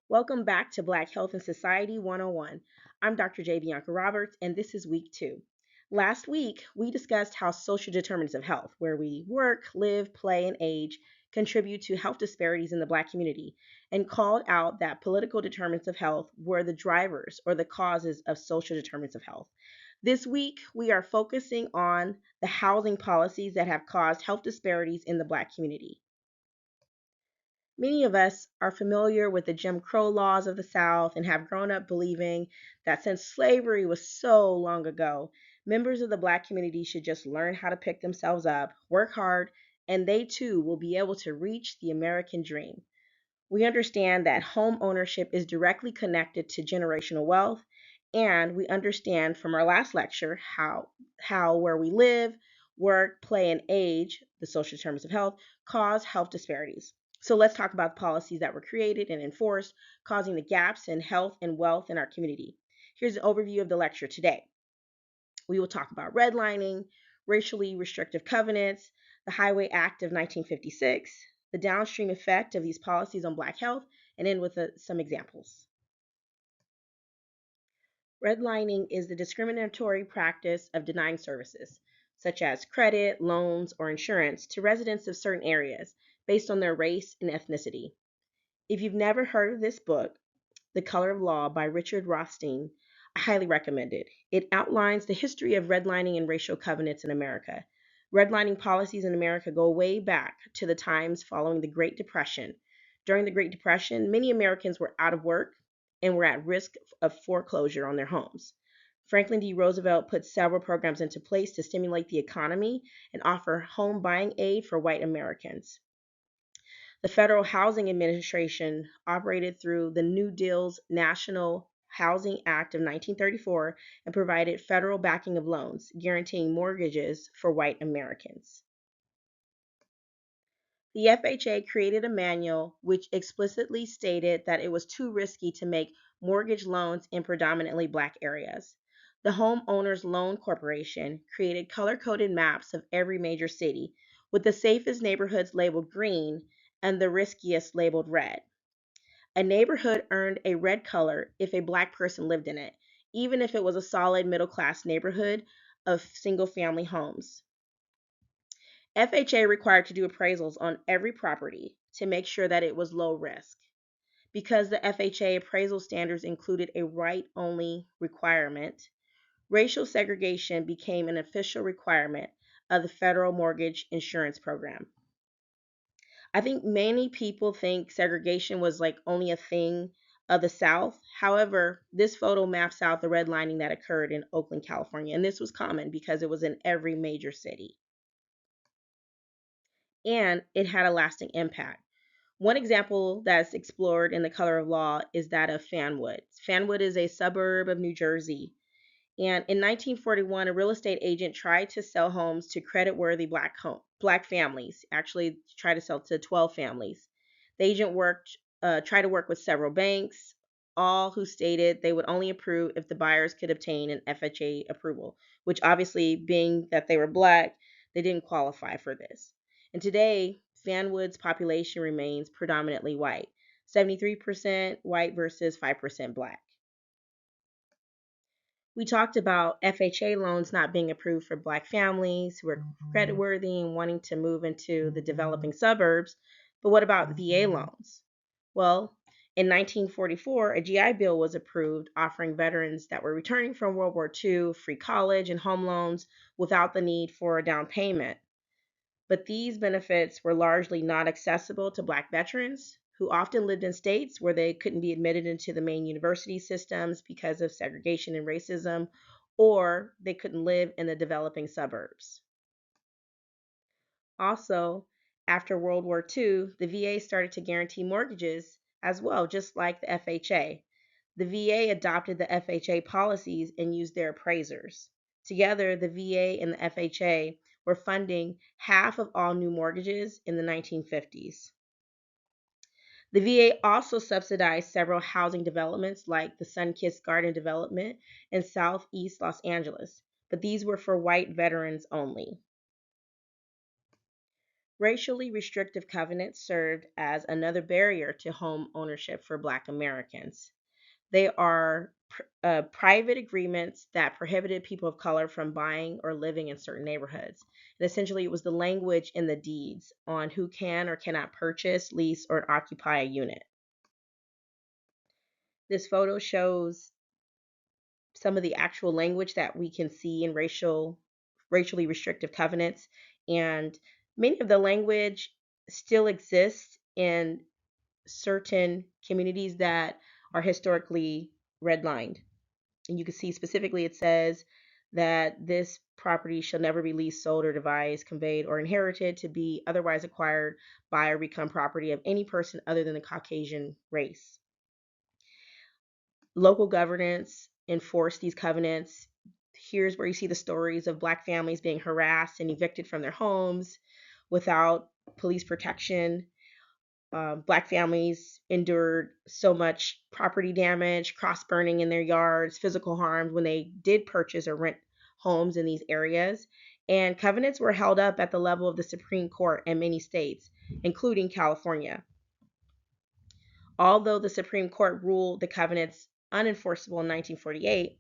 Welcome back to Black Health and Society 101. I'm Dr. J. Bianca Roberts, and this is week 2. Last week, we discussed how social determinants of health, where we work, live, play, and age, contribute to health disparities in the Black community, and called out that political determinants of health were the drivers or the causes of social determinants of health. This week, we are focusing on the housing policies that have caused health disparities in the Black community. Many of us are familiar with the Jim Crow laws of the South and have grown up believing that since slavery was so long ago, members of the Black community should just learn how to pick themselves up, work hard, and they too will be able to reach the American dream. We understand that home ownership is directly connected to generational wealth, and we understand from our last lecture how where we live, work, play, and age, the social determinants of health, cause health disparities. So let's talk about the policies that were created and enforced, causing the gaps in health and wealth in our community. Here's an overview of the lecture today. We will talk about redlining, racially restrictive covenants, the Highway Act of 1956, the downstream effect of these policies on Black health, and end with some examples. Redlining is the discriminatory practice of denying services, such as credit, loans, or insurance, to residents of certain areas based on their race and ethnicity. If you've never heard of this book, The Color of Law by Richard Rothstein, I highly recommend it. It outlines the history of redlining and racial covenants in America. Redlining policies in America go way back to the times following the Great Depression. During the Great Depression, many Americans were out of work and were at risk of foreclosure on their homes. Franklin D. Roosevelt put several programs into place to stimulate the economy and offer home buying aid for white Americans. The Federal Housing Administration operated through the New Deal's National Housing Act of 1934 and provided federal backing of loans, guaranteeing mortgages for white Americans. The FHA created a manual which explicitly stated that it was too risky to make mortgage loans in predominantly Black areas. The Homeowners Loan Corporation created color coded maps of every major city, with the safest neighborhoods labeled green and the riskiest labeled red. A neighborhood earned a red color if a Black person lived in it, even if it was a solid middle class neighborhood of single family homes. FHA required to do appraisals on every property to make sure that it was low risk. Because the FHA appraisal standards included a right only requirement, racial segregation became an official requirement of the Federal Mortgage Insurance Program. I think many people think segregation was like only a thing of the South. However, this photo maps out the redlining that occurred in Oakland, California. And this was common because it was in every major city. And it had a lasting impact. One example that's explored in The Color of Law is that of Fanwood. Fanwood is a suburb of New Jersey. And in 1941, a real estate agent tried to sell homes to credit-worthy black families. Actually, tried to sell to 12 families. The agent tried to work with several banks, all who stated they would only approve if the buyers could obtain an FHA approval. Which obviously, being that they were black, they didn't qualify for this. And today, Fanwood's population remains predominantly white, 73% white versus 5% black. We talked about FHA loans not being approved for Black families who are creditworthy and wanting to move into the developing suburbs. But what about VA loans? Well, in 1944, a GI Bill was approved offering veterans that were returning from World War II free college and home loans without the need for a down payment. But these benefits were largely not accessible to Black veterans who often lived in states where they couldn't be admitted into the main university systems because of segregation and racism, or they couldn't live in the developing suburbs. Also, after World War II, the VA started to guarantee mortgages as well, just like the FHA. The VA adopted the FHA policies and used their appraisers. Together, the VA and the FHA were funding half of all new mortgages in the 1950s. The VA also subsidized several housing developments like the Sunkist Garden development in southeast Los Angeles, but these were for white veterans only. Racially restrictive covenants served as another barrier to home ownership for Black Americans. They are private agreements that prohibited people of color from buying or living in certain neighborhoods. And essentially, it was the language in the deeds on who can or cannot purchase, lease, or occupy a unit. This photo shows some of the actual language that we can see in racially restrictive covenants, and many of the language still exists in certain communities that are historically redlined. And you can see specifically it says that this property shall never be leased, sold, or devised, conveyed, or inherited to be otherwise acquired by or become property of any person other than the Caucasian race. Local governance enforce these covenants. Here's where you see the stories of Black families being harassed and evicted from their homes without police protection. Black families endured so much property damage, cross burning in their yards, physical harm when they did purchase or rent homes in these areas. And covenants were held up at the level of the Supreme Court in many states, including California. Although the Supreme Court ruled the covenants unenforceable in 1948,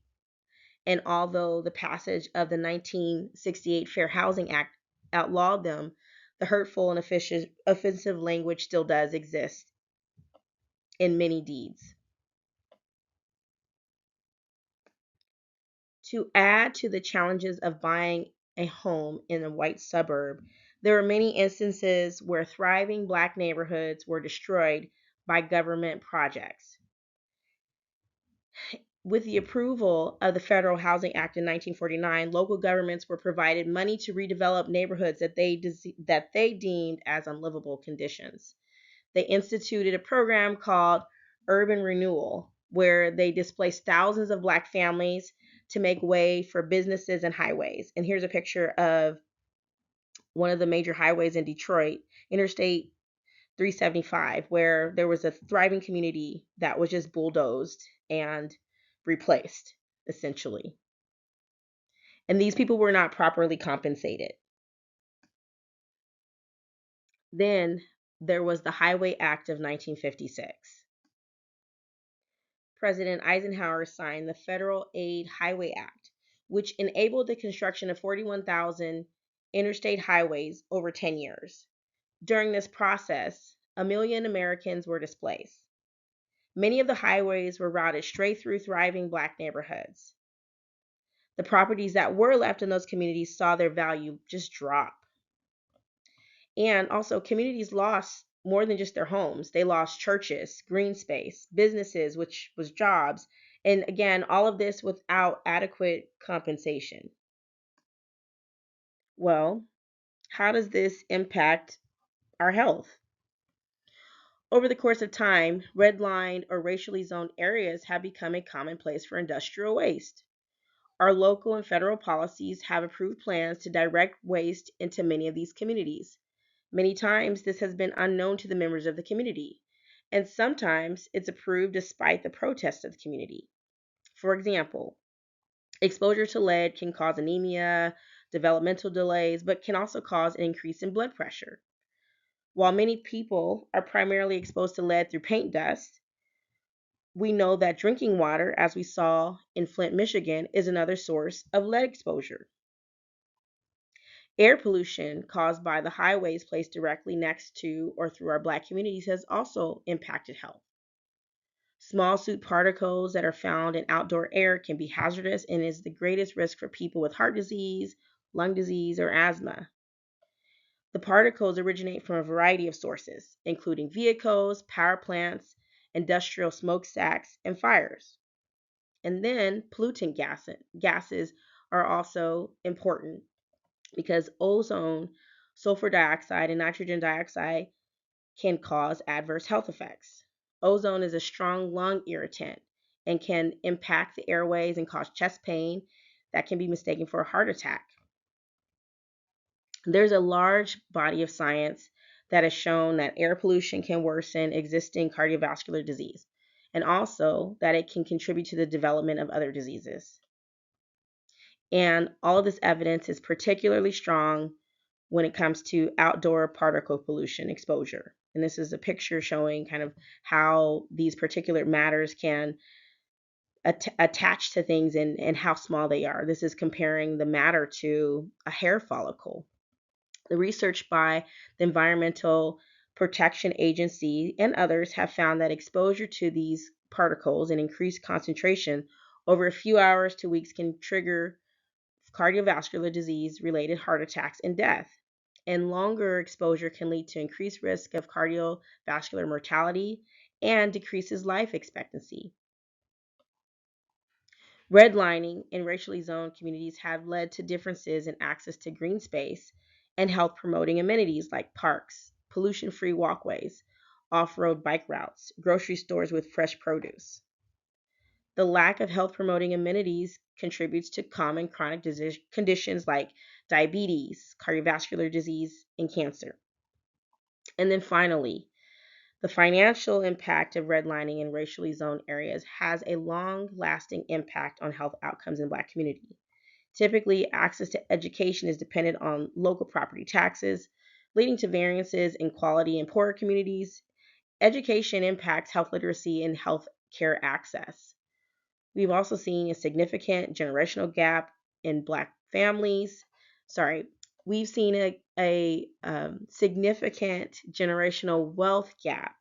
and although the passage of the 1968 Fair Housing Act outlawed them, the hurtful and offensive language still does exist in many deeds. To add to the challenges of buying a home in a white suburb, there are many instances where thriving Black neighborhoods were destroyed by government projects. With the approval of the Federal Housing Act in 1949, local governments were provided money to redevelop neighborhoods that they deemed as unlivable conditions. They instituted a program called urban renewal, where they displaced thousands of Black families to make way for businesses and highways. And here's a picture of one of the major highways in Detroit, Interstate 375, where there was a thriving community that was just bulldozed and replaced, essentially. And these people were not properly compensated. Then there was the Highway Act of 1956. President Eisenhower signed the Federal Aid Highway Act, which enabled the construction of 41,000 interstate highways over 10 years. During this process, 1 million Americans were displaced. Many of the highways were routed straight through thriving Black neighborhoods. The properties that were left in those communities saw their value just drop. And also, communities lost more than just their homes. They lost churches, green space, businesses, which was jobs. And again, all of this without adequate compensation. Well, how does this impact our health? Over the course of time, redlined or racially zoned areas have become a commonplace for industrial waste. Our local and federal policies have approved plans to direct waste into many of these communities. Many times, this has been unknown to the members of the community, and sometimes it's approved despite the protests of the community. For example, exposure to lead can cause anemia, developmental delays, but can also cause an increase in blood pressure. While many people are primarily exposed to lead through paint dust, we know that drinking water, as we saw in Flint, Michigan, is another source of lead exposure. Air pollution caused by the highways placed directly next to or through our Black communities has also impacted health. Small soot particles that are found in outdoor air can be hazardous and is the greatest risk for people with heart disease, lung disease, or asthma. The particles originate from a variety of sources, including vehicles, power plants, industrial smokestacks, and fires. And then pollutant gases are also important because ozone, sulfur dioxide, and nitrogen dioxide can cause adverse health effects. Ozone is a strong lung irritant and can impact the airways and cause chest pain that can be mistaken for a heart attack. There's a large body of science that has shown that air pollution can worsen existing cardiovascular disease and also that it can contribute to the development of other diseases. And all of this evidence is particularly strong when it comes to outdoor particle pollution exposure. And this is a picture showing kind of how these particulate matters can attach to things and how small they are. This is comparing the matter to a hair follicle. The research by the Environmental Protection Agency and others have found that exposure to these particles in increased concentration over a few hours to weeks can trigger cardiovascular disease related heart attacks and death. And longer exposure can lead to increased risk of cardiovascular mortality and decreases life expectancy. Redlining in racially zoned communities have led to differences in access to green space and health promoting amenities like parks, pollution free walkways, off road bike routes, grocery stores with fresh produce. The lack of health promoting amenities contributes to common chronic disease conditions like diabetes, cardiovascular disease, and cancer. And then finally, the financial impact of redlining in racially zoned areas has a long lasting impact on health outcomes in Black communities. Typically, access to education is dependent on local property taxes, leading to variances in quality in poorer communities. Education impacts health literacy and health care access. We've also seen a significant generational gap in Black families. Sorry, we've seen a significant generational wealth gap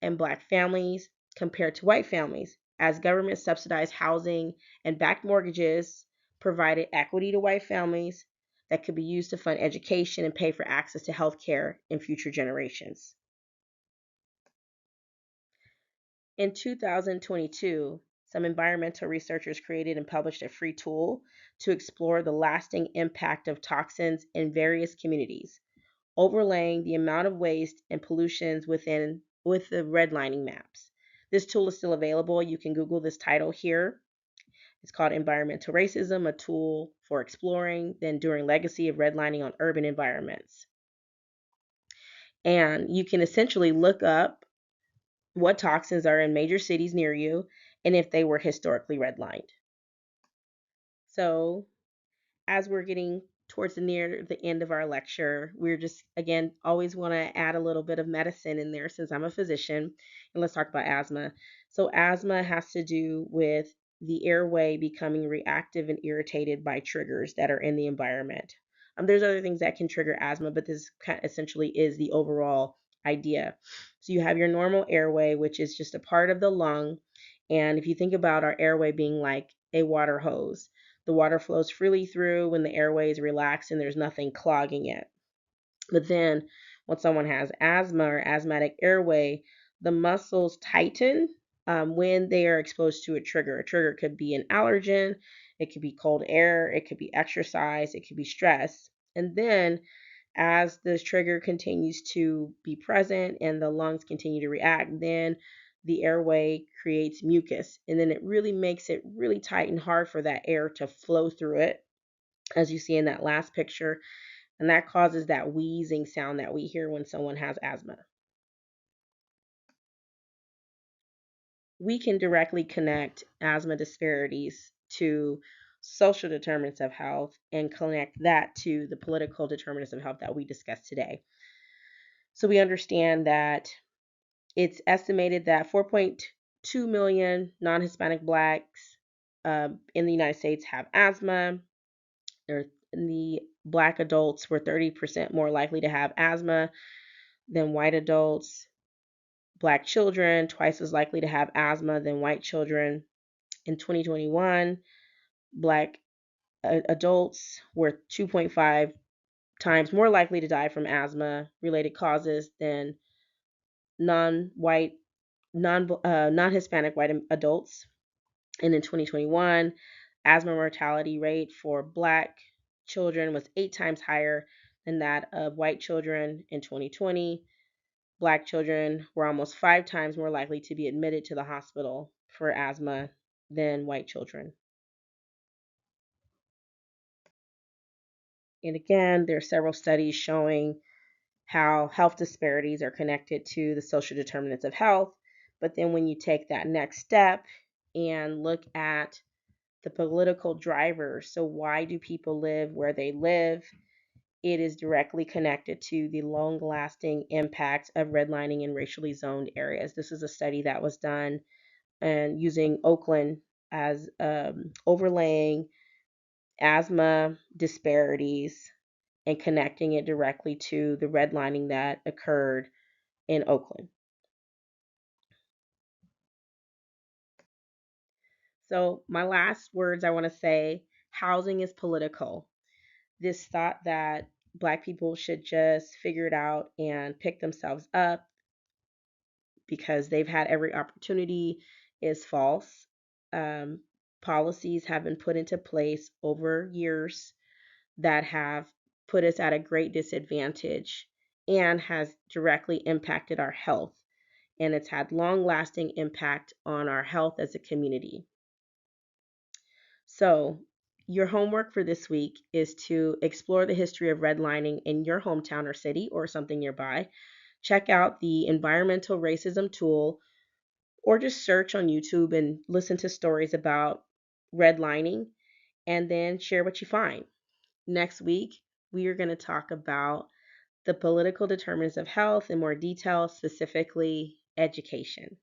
in Black families compared to white families, as government subsidized housing and backed mortgages provided equity to white families that could be used to fund education and pay for access to health care in future generations. In 2022, some environmental researchers created and published a free tool to explore the lasting impact of toxins in various communities, overlaying the amount of waste and pollutions with the redlining maps. This tool is still available. You can Google this title here. It's called Environmental Racism, a tool for exploring the enduring legacy of redlining on urban environments. And you can essentially look up what toxins are in major cities near you and if they were historically redlined. So as we're getting towards the near the end of our lecture, we're just again always want to add a little bit of medicine in there since I'm a physician, and let's talk about asthma. So asthma has to do with the airway becoming reactive and irritated by triggers that are in the environment. There's other things that can trigger asthma, but this essentially is the overall idea. So you have your normal airway, which is just a part of the lung. And if you think about our airway being like a water hose, the water flows freely through when the airway is relaxed and there's nothing clogging it. But then when someone has asthma or asthmatic airway, the muscles tighten when they are exposed to a trigger. A trigger could be an allergen, it could be cold air, it could be exercise, it could be stress. And then as this trigger continues to be present and the lungs continue to react, then the airway creates mucus, and then it really makes it really tight and hard for that air to flow through it, as you see in that last picture, and that causes that wheezing sound that we hear when someone has asthma. We can directly connect asthma disparities to social determinants of health and connect that to the political determinants of health that we discussed today. So we understand that it's estimated that 4.2 million non Hispanic Blacks in the United States have asthma. The Black adults were 30% more likely to have asthma than white adults. Black children, twice as likely to have asthma than white children. In 2021, Black adults were 2.5 times more likely to die from asthma related causes than non-white non-Hispanic white adults. And in 2021, asthma mortality rate for Black children was 8 times higher than that of white children. In 2020, Black children were almost 5 times more likely to be admitted to the hospital for asthma than white children. And again, there are several studies showing how health disparities are connected to the social determinants of health. But then when you take that next step and look at the political drivers, so why do people live where they live? it is directly connected to the long lasting impact of redlining in racially zoned areas. This is a study that was done and using Oakland as overlaying asthma disparities and connecting it directly to the redlining that occurred in Oakland. So, my last words I want to say, housing is political. This thought that Black people should just figure it out and pick themselves up because they've had every opportunity is false. Um, Policies have been put into place over years that have put us at a great disadvantage and has directly impacted our health. And it's had long lasting impact on our health as a community. So, your homework for this week is to explore the history of redlining in your hometown or city or something nearby. Check out the environmental racism tool or just search on YouTube and listen to stories about redlining and then share what you find. Next week, we are going to talk about the political determinants of health in more detail, specifically education.